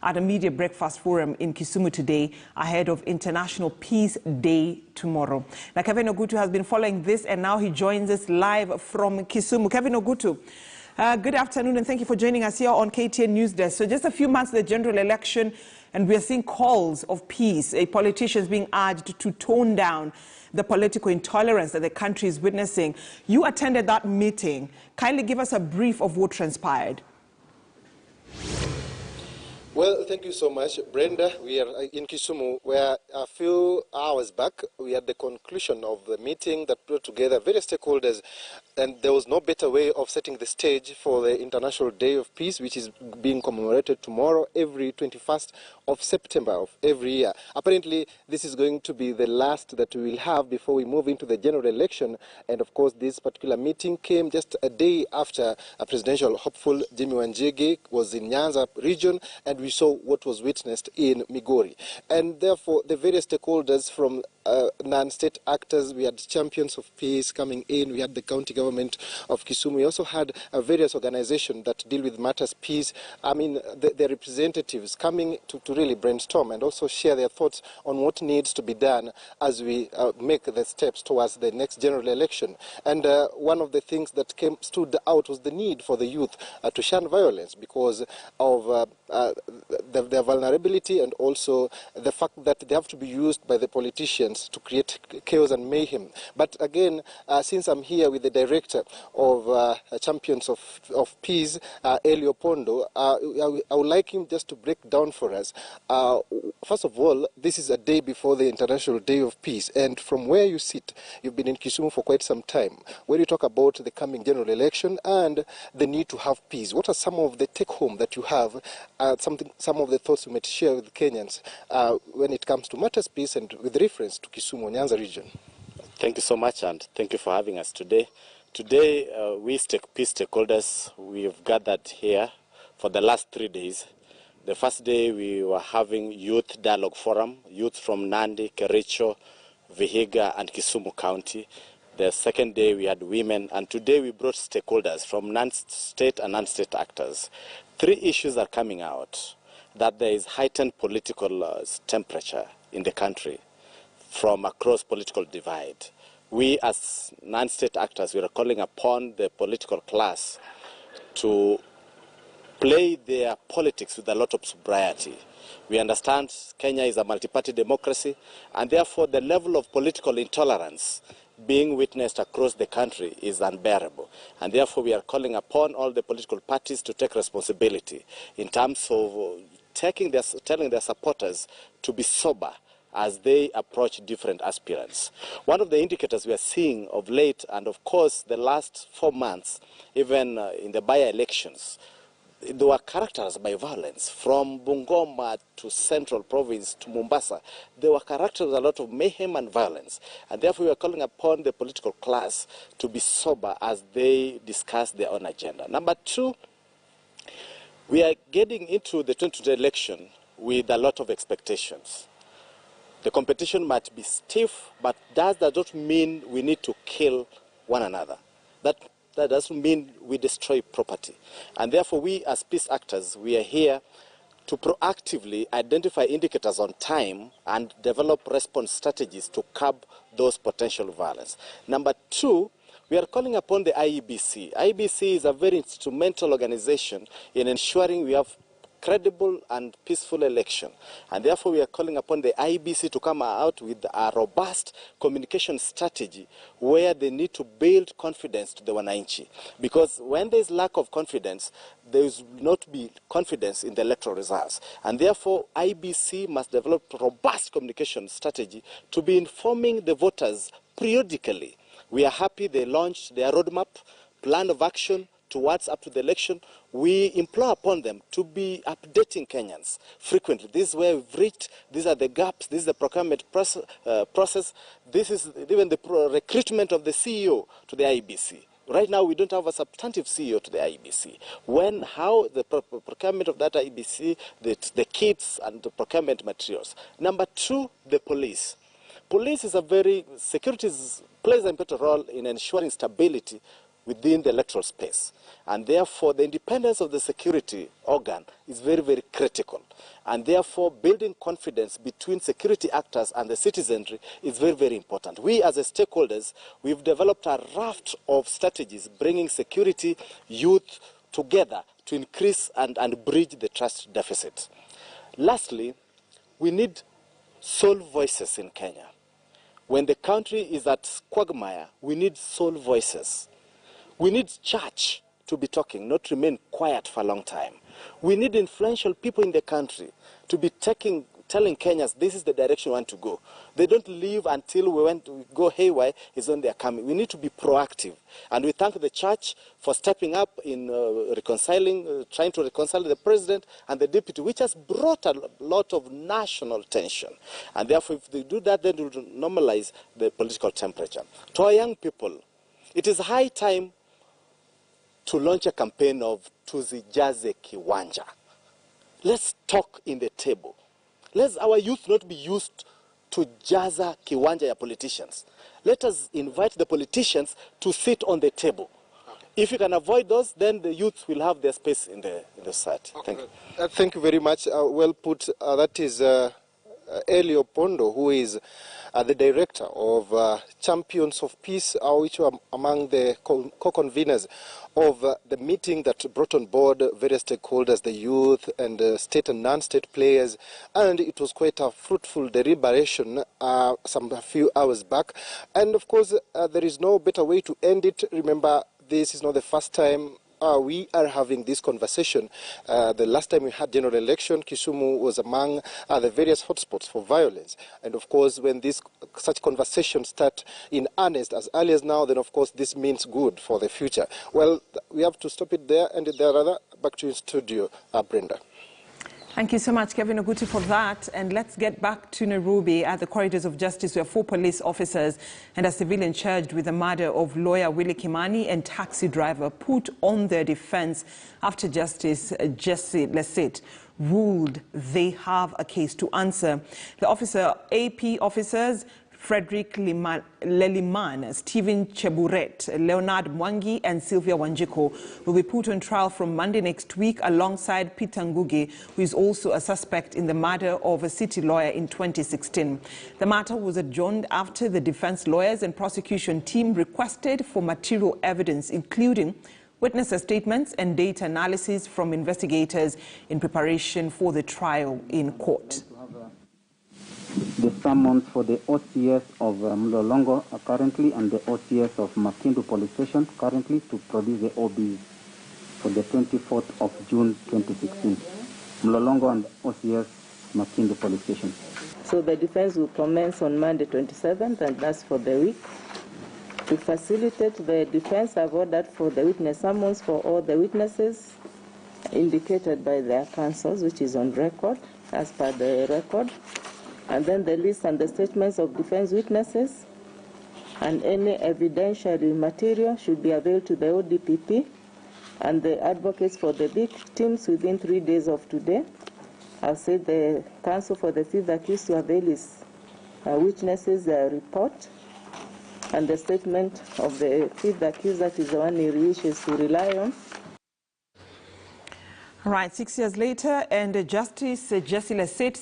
at a media breakfast forum in Kisumu today ahead of International Peace Day tomorrow. Now, Kevin Ogutu has been following this, and now he joins us live from Kisumu. Kevin Ogutu, good afternoon, and thank you for joining us here on KTN News Desk. So just a few months of the general election, and we are seeing calls of peace, politicians being urged to tone down the political intolerance that the country is witnessing. You attended that meeting. Kindly give us a brief of what transpired. Well, thank you so much, Brenda. We are in Kisumu, where a few hours back we had the conclusion of the meeting that brought together various stakeholders, and there was no better way of setting the stage for the International Day of Peace, which is being commemorated tomorrow, every 21st of September of every year. Apparently, this is going to be the last that we will have before we move into the general election, and of course, this particular meeting came just a day after a presidential hopeful, Jimmy Wanjigi, was in Nyanza region, and we saw what was witnessed in Migori. And therefore, the various stakeholders from non-state actors, we had champions of peace coming in, we had the county government of Kisumu, we also had various organizations that deal with matters peace. I mean, the representatives coming to really brainstorm and also share their thoughts on what needs to be done as we make the steps towards the next general election. And one of the things that stood out was the need for the youth to shun violence because of their vulnerability, and also the fact that they have to be used by the politicians to create chaos and mayhem. But again, since I'm here with the director of Champions of Peace, Elio Pondo, I would like him just to break down for us. First of all, this is a day before the International Day of Peace, and from where you sit, you've been in Kisumu for quite some time. When you talk about the coming general election and the need to have peace, what are some of the take-home that you have, some of the thoughts you might share with Kenyans when it comes to matters peace and with reference to Kisumu, Nyanza region? Thank you so much, and thank you for having us today. Today, we peace stakeholders, we've gathered here for the last 3 days. The first day, we were having youth dialogue forum, youth from Nandi, Kericho, Vihiga, and Kisumu County. The second day, we had women, and today we brought stakeholders from non-state and non-state actors. 3 issues are coming out: that there is heightened political temperature in the country from across political divide. We as non-state actors, we are calling upon the political class to play their politics with a lot of sobriety. We understand Kenya is a multi-party democracy, and therefore the level of political intolerance being witnessed across the country is unbearable. And therefore we are calling upon all the political parties to take responsibility in terms of telling their supporters to be sober as they approach different aspirants. One of the indicators we are seeing of late, and of course the last 4 months, even in the by-elections, they were characterized by violence. From Bungoma to Central Province to Mombasa, they were characterized with a lot of mayhem and violence. And therefore we are calling upon the political class to be sober as they discuss their own agenda. Number 2, we are getting into the 2020 election with a lot of expectations. The competition might be stiff, but that does not mean we need to kill one another. That doesn't mean we destroy property. And therefore we as peace actors, we are here to proactively identify indicators on time and develop response strategies to curb those potential violence. Number 2, we are calling upon the IEBC. IEBC is a very instrumental organization in ensuring we have credible and peaceful election. And therefore we are calling upon the IEBC to come out with a robust communication strategy where they need to build confidence to the wananchi. Because when there is lack of confidence, there will not be confidence in the electoral results. And therefore IEBC must develop a robust communication strategy to be informing the voters periodically. We are happy they launched their roadmap, plan of action towards up to the election. We implore upon them to be updating Kenyans frequently. This is where we've reached, these are the gaps, this is the procurement process, this is even the recruitment of the CEO to the IEBC. Right now we don't have a substantive CEO to the IEBC. How the procurement of that IEBC, the kits and the procurement materials. Number 2, the police. Police is security plays an important role in ensuring stability within the electoral space. And therefore, the independence of the security organ is very, very critical. And therefore, building confidence between security actors and the citizenry is very, very important. We, as stakeholders, we've developed a raft of strategies bringing security, youth together to increase and bridge the trust deficit. Lastly, we need soul voices in Kenya. When the country is at quagmire, we need soul voices. We need church to be talking, not remain quiet for a long time. We need influential people in the country to be telling Kenyans this is the direction we want to go. They don't leave until we go haywire is when they are coming. We need to be proactive. And we thank the church for stepping up in trying to reconcile the president and the deputy, which has brought a lot of national tension. And therefore, if they do that, then it will normalize the political temperature. To our young people, it is high time to launch a campaign of Tuzijaze Kiwanja. Let's talk in the table. Let our youth not be used to jaza kiwanja ya politicians. Let us invite the politicians to sit on the table. Okay. If you can avoid those, then the youth will have their space in the society. Okay. Thank you. Thank you very much. Well put. That is Elio Pondo, who is the director of Champions of Peace, which were among the co-conveners of the meeting that brought on board various stakeholders, the youth and state and non-state players, and it was quite a fruitful deliberation a few hours back. And of course, there is no better way to end it. Remember, this is not the first time we are having this conversation. The last time we had general election, Kisumu was among the various hotspots for violence. And of course, when such conversations start in earnest as early as now, then of course this means good for the future. Well, we have to stop it there, and back to you in studio, Brenda. Thank you so much, Kevin Ogutu, for that. And let's get back to Nairobi at the corridors of justice, where 4 police officers and a civilian charged with the murder of lawyer Willie Kimani and taxi driver put on their defense after Justice Jesse Lessit ruled they have a case to answer. The AP officers, Frederick Leliman, Stephen Cheburet, Leonard Mwangi and Sylvia Wanjiko will be put on trial from Monday next week alongside Peter Ngugi, who is also a suspect in the murder of a city lawyer in 2016. The matter was adjourned after the defense lawyers and prosecution team requested for material evidence, including witness statements and data analysis from investigators in preparation for the trial in court. The summons for the OCS of Mlolongo currently and the OCS of Makindu Police Station currently to produce the OBs for the 24th of June 2016. Mlolongo and OCS Makindu Police Station. So the defense will commence on Monday 27th, and that's for the week. To facilitate the defense, I've ordered for the witness summons for all the witnesses indicated by their counsels, which is on record as per the record. And then the list and the statements of defense witnesses and any evidentiary material should be availed to the ODPP and the advocates for the victims within 3 days of today. I've said the counsel for the 5th accused to avail his witnesses' report and the statement of the 5th accused, that is the one he wishes to rely on. All right, 6 years later, and Justice Jesse Lessit